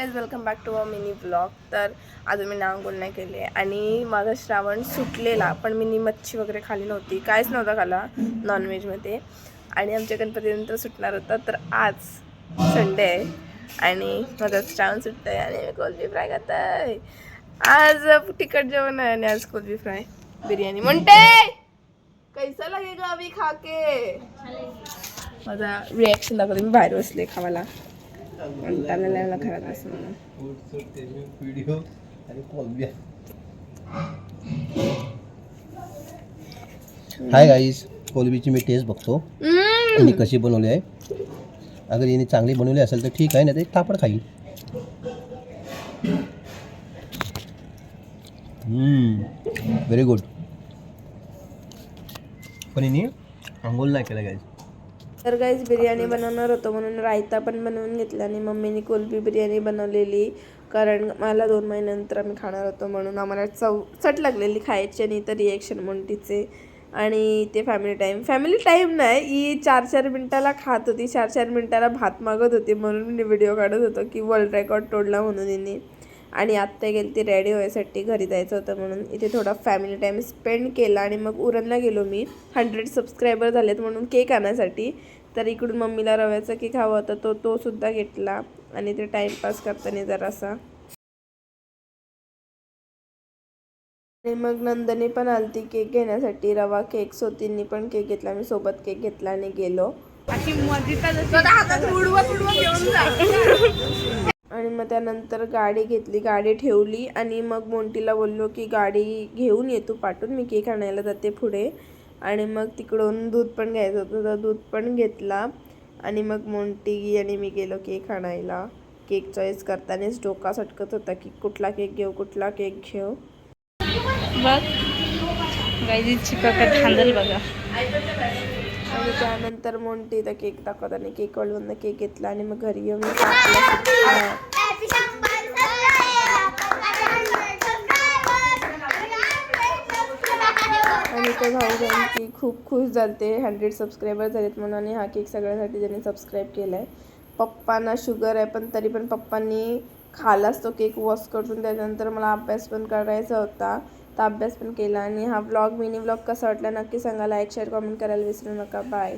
Guys, welcome back to a mini blog. तर अजून मी आंघोळ नाही केली आहे आणि माझा श्रावण सुटलेला, पण मी मच्छी वगैरे खाली नव्हती, काहीच नव्हता खाला नॉनव्हेजमध्ये. आणि आमच्या गणपतीनंतर सुटणार होता. तर आज संडे आहे आणि माझा श्रावण सुटतं आहे आणि मी कोलबी फ्राय खात आहे. आज तिखट जेवण आहे आणि आज कोलबी फ्राय बिर्याणी. म्हणते कैसा लगेगा अभी खा के? माझा रिॲक्शन दाखवते. मी बाहेर बसले खावाला. हाय गाईस, कोलबीची मी टेस्ट बघतो आणि कशी बनवली आहे. अगर याने चांगली बनवली असेल तर ठीक आहे, नाही तर तापड खाईल. Very good. पण याने आंघोळ नाही केलं गाईस. तर गाईज बिर्याणी बनवणार होतो म्हणून रायता पण बनवून घेतला आणि मम्मीने कोलबी बिर्याणी बनवलेली, कारण मला 2 महिन्यानंतर आम्ही खाणार होतो म्हणून आम्हाला चट लागलेली खायची. आणि तर रिॲक्शन मोंटीचे आणि ते फॅमिली टाईम नाही, ही 4-4 मिनटाला खात होती, 4-4 मिनटाला भात मागत होती, म्हणून मी व्हिडिओ काढत होतो की वर्ल्ड रेकॉर्ड तोडला म्हणून हिने. आणि आत्ता गेली ती रेडी व्हायसाठी, घरी जायचं होतं म्हणून इथे थोडा फॅमिली टाईम स्पेंड केला. आणि मग उरणला गेलो मी, 100 सबस्क्रायबर झालेत म्हणून केक आणण्यासाठी. तर इकडून मम्मीला रव्याचा केक हवा होता, तो सुद्धा घेतला आणि ते टाईमपास करताना जरासा. आणि मग नंदनी पण आलती केक घेण्यासाठी, रवा केक. सोतींनी पण केक घेतला, मी सोबत केक घेतला आणि गेलो. आणि मग त्यानंतर गाडी घेतली, गाडी ठेवली आणि मग मोंटीला बोललो की गाडी घेऊन ये तू पाठवून, मी केक आणायला जाते पुढे. आणि मग तिकडून दूध पण घ्यायचं होतं, तर दूध पण घेतला. आणि मग मोंटी आणि मी गेलो केक आणायला. केक चॉईस करतानाच डोका सटकत होता की कुठला केक घेऊ. बघ गाईची काका थांबल बघा. आणि त्यानंतर मोंटी तर केक दाखवत आणि केक वाढवून केक घेतला आणि मग घरी येऊन आणि ते भाऊ की खूप खुश झालते, 100 सबस्क्रायबर झालेत म्हणून. आणि हा केक सगळ्यासाठी ज्यांनी सबस्क्राईब केला आहे. पप्पांना शुगर आहे, पण तरी पण पप्पांनी खालाच तो केक वॉश करून. त्याच्यानंतर मला अभ्यास पण करायचा होता, तर अभ्यास पण केला. आणि हा मिनी व्लॉग कसा वाटला नक्की सांगा. लाईक, शेअर, कमेंट करायला विसरू नका. बाय.